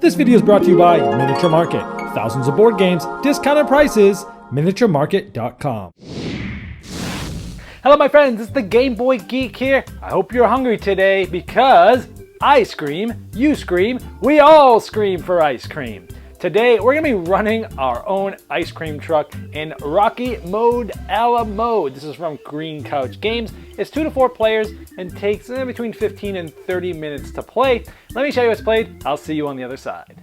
This video is brought to you by Miniature Market. Thousands of board games, discounted prices, miniaturemarket.com. Hello my friends, it's the Game Boy Geek here. I hope you're hungry today because I scream, you scream, we all scream for ice cream. Today we're gonna be running our own ice cream truck in Rocky Mode a la Mode. This is from Green Couch Games. It's 2 to 4 players and takes between 15 and 30 minutes to play. Let me show you what's played. I'll see you on the other side.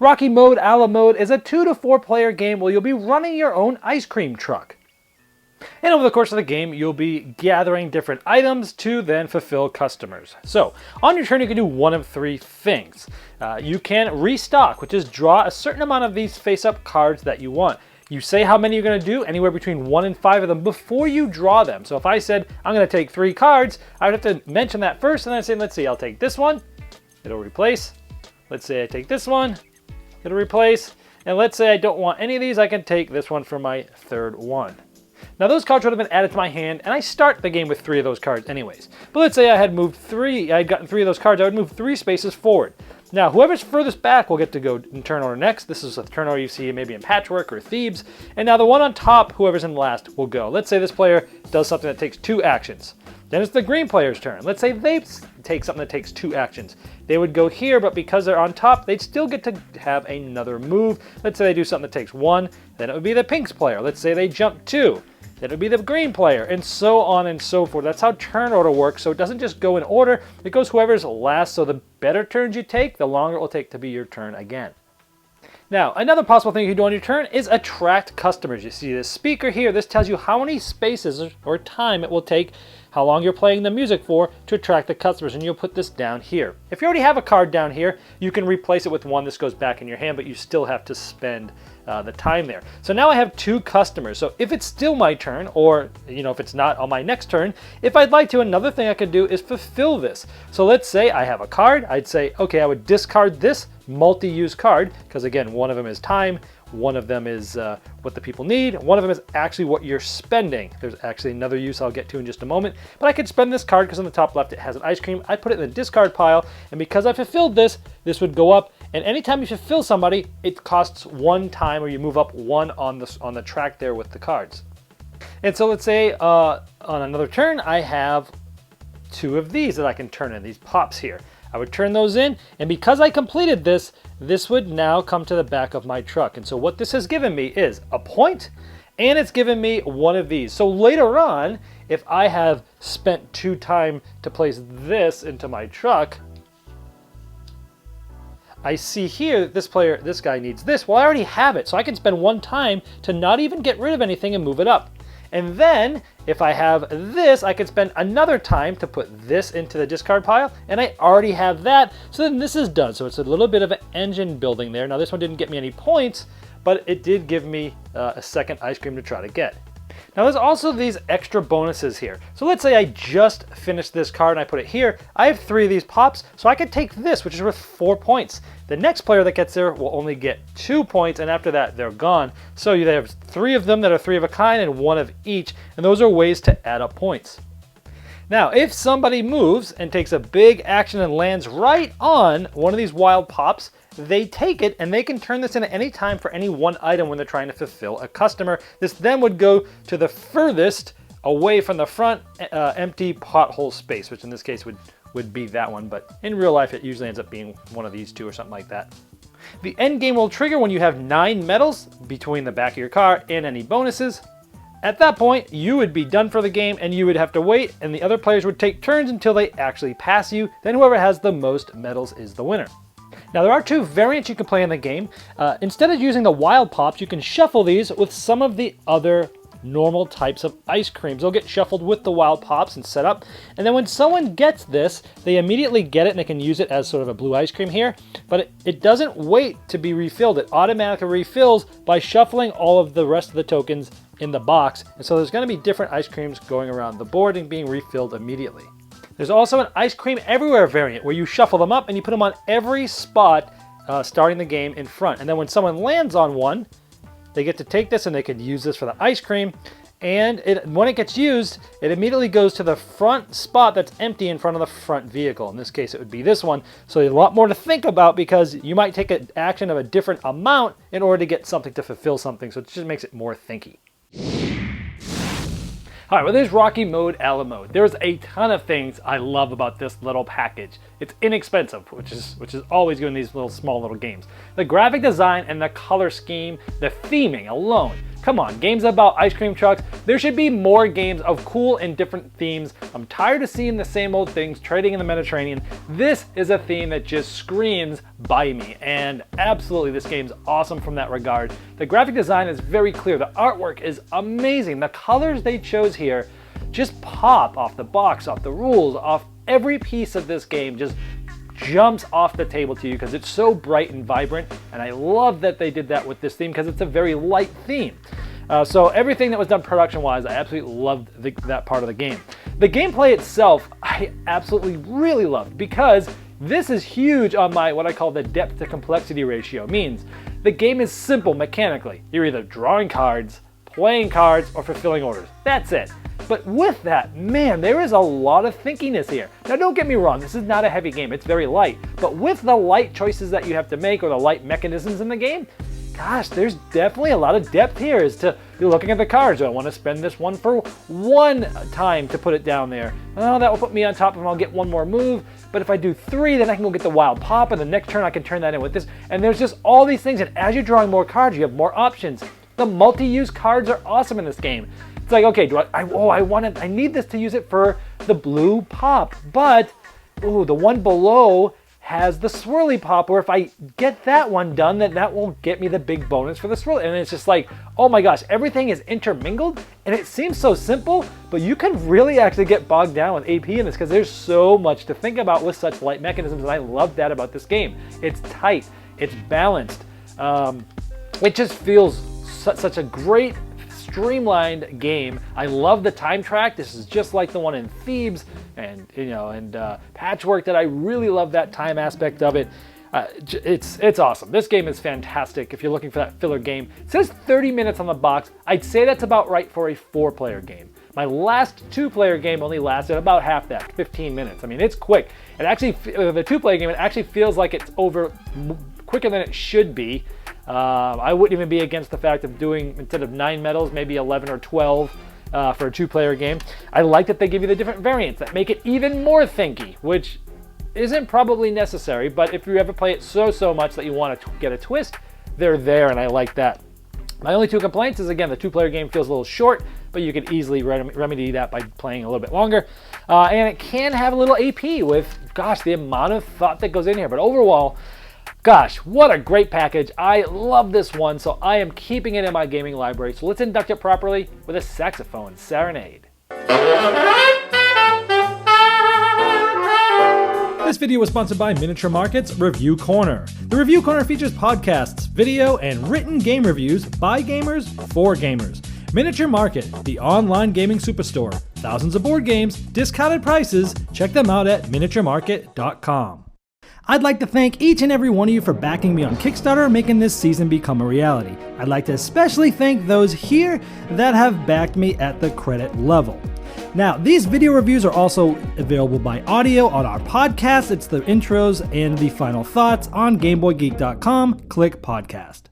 Rocky Mode a la Mode is a 2 to 4 player game where you'll be running your own ice cream truck. And over the course of the game, you'll be gathering different items to then fulfill customers. So, on your turn, you can do one of 3 things. You can restock, which is draw a certain amount of these face-up cards that you want. You say how many you're going to do, anywhere between 1 and 5 of them before you draw them. So if I said, I'm going to take 3 cards, I would have to mention that first, and then say, let's see, I'll take this one, it'll replace. Let's say I take this one, it'll replace. And let's say I don't want any of these, I can take this one for my third one. Now those cards would have been added to my hand, and I start the game with 3 of those cards anyways. But let's say I had gotten 3 of those cards, I would move 3 spaces forward. Now whoever's furthest back will get to go in turn order next. This is a turn order you see maybe in Patchwork or Thebes. And now the one on top, whoever's in last, will go. Let's say this player does something that takes 2 actions. Then it's the green player's turn. Let's say they take something that takes 2 actions. They would go here, but because they're on top, they'd still get to have another move. Let's say they do something that takes 1, then it would be the pink's player. Let's say they jump 2, then it would be the green player, and so on and so forth. That's how turn order works, so it doesn't just go in order, it goes whoever's last, so the better turns you take, the longer it will take to be your turn again. Now, another possible thing you can do on your turn is attract customers. You see this speaker here, this tells you how many spaces or time it will take, how long you're playing the music for, to attract the customers, and you'll put this down here. If you already have a card down here, you can replace it with one. This goes back in your hand, but you still have to spend the time there. So now I have 2 customers. So if it's still my turn, or if it's not on my next turn, if I'd like to, another thing I could do is fulfill this. So let's say I have a card. I'd say, okay, I would discard this multi-use card, because again, one of them is time, one of them is what the people need, one of them is actually what you're spending. There's actually another use I'll get to in just a moment, but I could spend this card because on the top left it has an ice cream. I put it in the discard pile, and because I fulfilled this, this would go up, and anytime you fulfill somebody, it costs 1 time, or you move up 1 on the track there with the cards. And so let's say on another turn, I have 2 of these that I can turn in, these pops here. I would turn those in, and because I completed this, this would now come to the back of my truck. And so what this has given me is a point, and it's given me 1 of these. So later on, if I have spent 2 time to place this into my truck, I see here that this guy needs this. Well, I already have it, so I can spend 1 time to not even get rid of anything and move it up. And then, if I have this, I can spend another time to put this into the discard pile, and I already have that, so then this is done. So it's a little bit of an engine building there. Now this one didn't get me any points, but it did give me a second ice cream to try to get. Now there's also these extra bonuses here. So let's say I just finished this card and I put it here. I have 3 of these pops, so I could take this, which is worth 4 points. The next player that gets there will only get 2 points, and after that, they're gone. So you have 3 of them that are 3 of a kind and 1 of each, and those are ways to add up points. Now, if somebody moves and takes a big action and lands right on one of these wild pops, they take it, and they can turn this in at any time for any 1 item when they're trying to fulfill a customer. This then would go to the furthest away from the front empty pothole space, which in this case would be that one, but in real life it usually ends up being one of these 2 or something like that. The end game will trigger when you have 9 medals between the back of your car and any bonuses. At that point, you would be done for the game, and you would have to wait, and the other players would take turns until they actually pass you. Then whoever has the most medals is the winner. Now there are 2 variants you can play in the game. Instead of using the wild pops, you can shuffle these with some of the other normal types of ice creams. They'll get shuffled with the wild pops and set up, and then when someone gets this, they immediately get it and they can use it as sort of a blue ice cream here, but it doesn't wait to be refilled. It automatically refills by shuffling all of the rest of the tokens in the box, and so there's going to be different ice creams going around the board and being refilled immediately. There's also an Ice Cream Everywhere variant where you shuffle them up and you put them on every spot starting the game in front. And then when someone lands on one, they get to take this and they can use this for the ice cream. And when it gets used, it immediately goes to the front spot that's empty in front of the front vehicle. In this case, it would be this one. So there's a lot more to think about because you might take an action of a different amount in order to get something to fulfill something. So it just makes it more thinky. All right, well, there's Rocky Mode, a la Mode. There's a ton of things I love about this little package. It's inexpensive, which is always good in these small little games. The graphic design and the color scheme, the theming alone. Come on, games about ice cream trucks. There should be more games of cool and different themes. I'm tired of seeing the same old things trading in the Mediterranean. This is a theme that just screams buy me, and absolutely this game's awesome from that regard. The graphic design is very clear. The artwork is amazing. The colors they chose here just pop off the box, off the rules, off every piece of this game. Just jumps off the table to you because it's so bright and vibrant, and I love that they did that with this theme because it's a very light theme. So everything that was done production-wise, I absolutely loved that part of the game. The gameplay itself, I absolutely really loved because this is huge on my what I call the depth to complexity ratio. It means the game is simple mechanically. You're either drawing cards, playing cards, or fulfilling orders. That's it. But with that, man, there is a lot of thinkiness here. Now don't get me wrong, this is not a heavy game, it's very light. But with the light choices that you have to make or the light mechanisms in the game, gosh, there's definitely a lot of depth here as to you're looking at the cards. Do I want to spend this one for one time to put it down there? Oh, that will put me on top of them, I'll get one more move. But if I do 3, then I can go get the wild pop, and the next turn I can turn that in with this. And there's just all these things, and as you're drawing more cards, you have more options. The multi-use cards are awesome in this game. It's like, okay, I need this to use it for the blue pop, but the one below has the swirly pop, where if I get that one done, then that won't get me the big bonus for the swirly. And it's just like, oh my gosh, everything is intermingled, and it seems so simple, but you can really actually get bogged down with AP in this because there's so much to think about with such light mechanisms, and I love that about this game. It's tight, it's balanced, it just feels such a great streamlined game. I love the time track. This is just like the one in Thebes and Patchwork, that I really love that time aspect of it. It's awesome. This game is fantastic if you're looking for that filler game. It says 30 minutes on the box. I'd say that's about right for a 4-player game. My last 2-player game only lasted about half that, 15 minutes. I mean, it's quick. It actually, the 2-player game, it actually feels like it's over quicker than it should be. I wouldn't even be against the fact of doing, instead of 9 medals, maybe 11 or 12 for a 2-player game. I like that they give you the different variants that make it even more thinky, which isn't probably necessary, but if you ever play it so much that you want to get a twist, they're there, and I like that. My only 2 complaints is, again, the 2-player game feels a little short, but you could easily remedy that by playing a little bit longer. And it can have a little AP with, gosh, the amount of thought that goes in here. But overall, gosh, what a great package. I love this one, so I am keeping it in my gaming library. So let's induct it properly with a saxophone serenade. This video was sponsored by Miniature Market's Review Corner. The Review Corner features podcasts, video, and written game reviews by gamers for gamers. Miniature Market, the online gaming superstore. Thousands of board games, discounted prices. Check them out at miniaturemarket.com. I'd like to thank each and every one of you for backing me on Kickstarter and making this season become a reality. I'd like to especially thank those here that have backed me at the credit level. Now, these video reviews are also available by audio on our podcast. It's the intros and the final thoughts on GameBoyGeek.com. Click podcast.